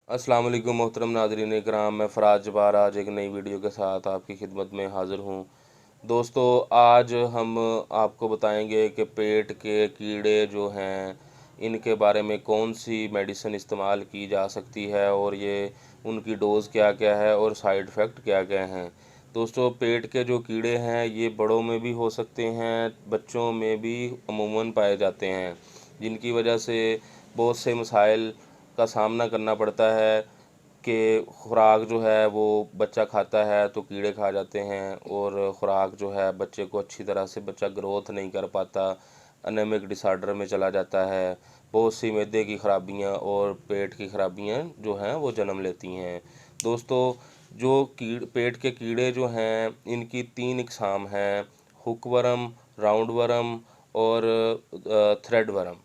अस्सलाम वालेकुम मोहतरम नाज़रीन इकराम, मैं फ़राज जबार आज एक नई वीडियो के साथ आपकी खिदमत में हाज़िर हूँ। दोस्तों, आज हम आपको बताएंगे कि पेट के कीड़े जो हैं, इनके बारे में कौन सी मेडिसिन इस्तेमाल की जा सकती है और ये उनकी डोज़ क्या-क्या है और साइड इफ़ेक्ट क्या-क्या हैं। दोस्तों, पेट के जो कीड़े हैं ये बड़ों में भी हो सकते हैं, बच्चों में भी अमूमन पाए जाते हैं, जिनकी वजह से बहुत से मसाइल का सामना करना पड़ता है कि खुराक जो है वो बच्चा खाता है तो कीड़े खा जाते हैं और खुराक जो है बच्चे को अच्छी तरह से बच्चा ग्रोथ नहीं कर पाता, एनीमिक डिसऑर्डर में चला जाता है। बहुत सी मैदे की खराबियां और पेट की खराबियां जो हैं वो जन्म लेती हैं। दोस्तों, जो पेट के कीड़े जो हैं इनकी 3 इकसाम हैं: हुकवर्म, राउंड वर्म और थ्रेड वर्म।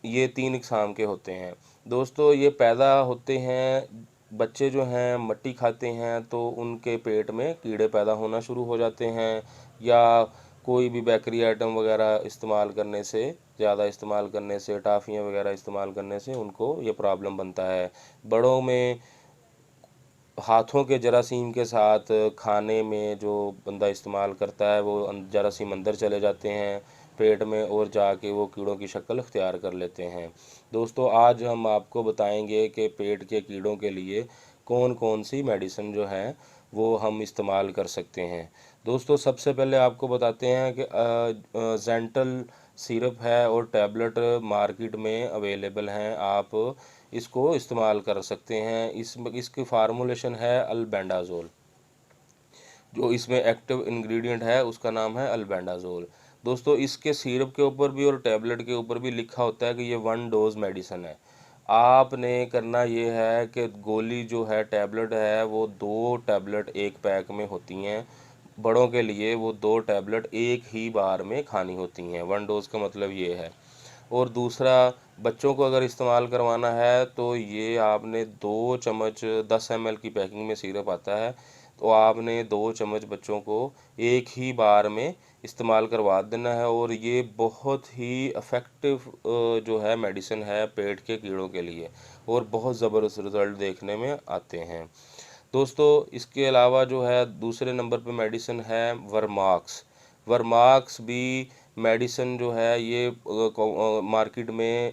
ये 3 इकसाम के होते हैं। दोस्तों, ये पैदा होते हैं, बच्चे जो हैं मट्टी खाते हैं तो उनके पेट में कीड़े पैदा होना शुरू हो जाते हैं, या कोई भी बेकरी आइटम वगैरह इस्तेमाल करने से, ज़्यादा इस्तेमाल करने से, टाफ़ियाँ वगैरह इस्तेमाल करने से उनको ये प्रॉब्लम बनता है। बड़ों में हाथों के जरासीम के साथ खाने में जो बंदा इस्तेमाल करता है वो जरासीम अंदर चले जाते हैं पेट में और जाके वो कीड़ों की शक्ल अख्तियार कर लेते हैं। दोस्तों, आज हम आपको बताएंगे कि पेट के कीड़ों के लिए कौन कौन सी मेडिसिन जो है वो हम इस्तेमाल कर सकते हैं। दोस्तों, सबसे पहले आपको बताते हैं कि जेंटल सिरप है और टैबलेट मार्केट में अवेलेबल हैं। आप इसको इस्तेमाल कर सकते हैं। इसकी फार्मूलेशन है अल्बेंडाजोल। जो इसमें एक्टिव इंग्रेडिएंट है उसका नाम है अल्बेंडाजोल। दोस्तों, इसके सिरप के ऊपर भी और टैबलेट के ऊपर भी लिखा होता है कि ये 1 डोज मेडिसिन है। आपने करना ये है कि गोली जो है, टैबलेट है, वो 2 टैबलेट एक पैक में होती हैं। बड़ों के लिए वो 2 टैबलेट एक ही बार में खानी होती हैं। 1 डोज का मतलब ये है। और दूसरा, बच्चों को अगर इस्तेमाल करवाना है तो ये आपने 2 चम्मच 10 ml की पैकिंग में सिरप आता है, तो आपने 2 चम्मच बच्चों को एक ही बार में इस्तेमाल करवा देना है। और ये बहुत ही इफ़ेक्टिव जो है मेडिसिन है पेट के कीड़ों के लिए, और बहुत ज़बरदस्त रिज़ल्ट देखने में आते हैं। दोस्तों, इसके अलावा जो है दूसरे नंबर पे मेडिसिन है वर्माक्स। वर्माक्स भी मेडिसिन जो है ये मार्केट में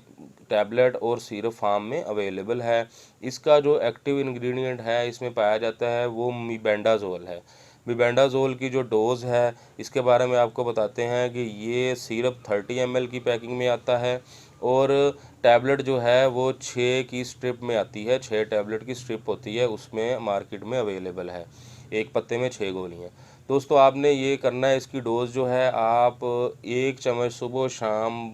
टैबलेट और सिरप फार्म में अवेलेबल है। इसका जो एक्टिव इंग्रेडिएंट है इसमें पाया जाता है वो मीबेंडाजोल है। मीबेंडाजोल की जो डोज़ है इसके बारे में आपको बताते हैं कि ये सिरप 30 ml की पैकिंग में आता है, और टैबलेट जो है वो 6 की स्ट्रिप में आती है। 6 टैबलेट की स्ट्रिप होती है, उसमें मार्केट में अवेलेबल है। एक पत्ते में 6 गोलियाँ। दोस्तों, आपने ये करना है, इसकी डोज़ जो है आप 1 चम्मच सुबह शाम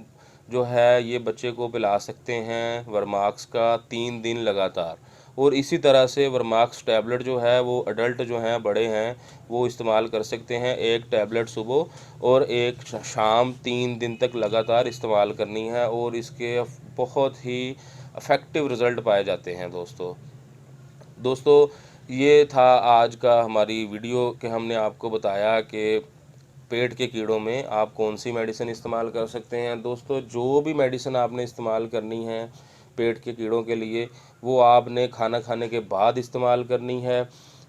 जो है ये बच्चे को पिला सकते हैं वर्माक्स का 3 दिन लगातार। और इसी तरह से वर्माक्स टैबलेट जो है वो अडल्ट जो हैं, बड़े हैं, वो इस्तेमाल कर सकते हैं। 1 टैबलेट सुबह और 1 शाम 3 दिन तक लगातार इस्तेमाल करनी है, और इसके बहुत ही इफ़ेक्टिव रिज़ल्ट पाए जाते हैं। दोस्तों, ये था आज का हमारी वीडियो कि हमने आपको बताया कि पेट के कीड़ों में आप कौन सी मेडिसिन इस्तेमाल कर सकते हैं। दोस्तों, जो भी मेडिसिन आपने इस्तेमाल करनी है पेट के कीड़ों के लिए, वो आपने खाना खाने के बाद इस्तेमाल करनी है,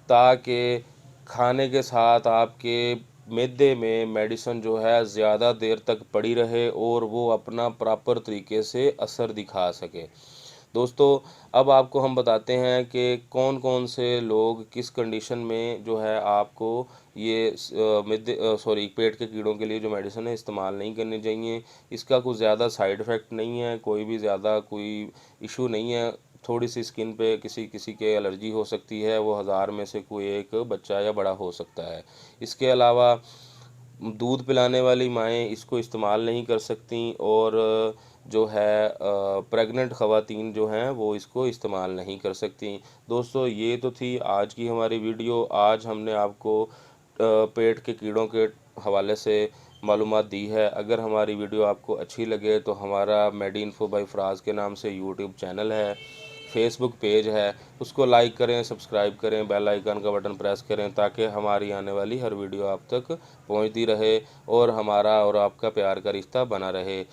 ताकि खाने के साथ आपके मैदे में मेडिसिन जो है ज़्यादा देर तक पड़ी रहे और वो अपना प्रॉपर तरीके से असर दिखा सके। दोस्तों, अब आपको हम बताते हैं कि कौन कौन से लोग किस कंडीशन में जो है आपको ये पेट के कीड़ों के लिए जो मेडिसिन है इस्तेमाल नहीं करनी चाहिए। इसका कुछ ज़्यादा साइड इफ़ेक्ट नहीं है, कोई भी ज़्यादा कोई इशू नहीं है। थोड़ी सी स्किन पे किसी किसी के एलर्जी हो सकती है, वो 1000 में से कोई एक बच्चा या बड़ा हो सकता है। इसके अलावा दूध पिलाने वाली माएँ इसको इस्तेमाल नहीं कर सकती, और जो है प्रेग्नेंट ख़वातीन जो हैं वो इसको इस्तेमाल नहीं कर सकती। दोस्तों, ये तो थी आज की हमारी वीडियो। आज हमने आपको पेट के कीड़ों के हवाले से मालूमात दी है। अगर हमारी वीडियो आपको अच्छी लगे तो हमारा मेडी इन्फो बाय फ़राज़ के नाम से यूट्यूब चैनल है, फेसबुक पेज है, उसको लाइक करें, सब्सक्राइब करें, बेल आइकन का बटन प्रेस करें, ताकि हमारी आने वाली हर वीडियो आप तक पहुंचती रहे और हमारा और आपका प्यार का रिश्ता बना रहे।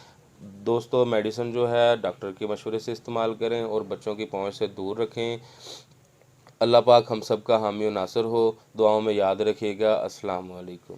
दोस्तों मेडिसिन जो है डॉक्टर के मशवरे से इस्तेमाल करें और बच्चों की पहुंच से दूर रखें। अल्लाह पाक हम सब का हामी और नासर हो। दुआओं में याद रखिएगा। अस्सलाम वालेकुम।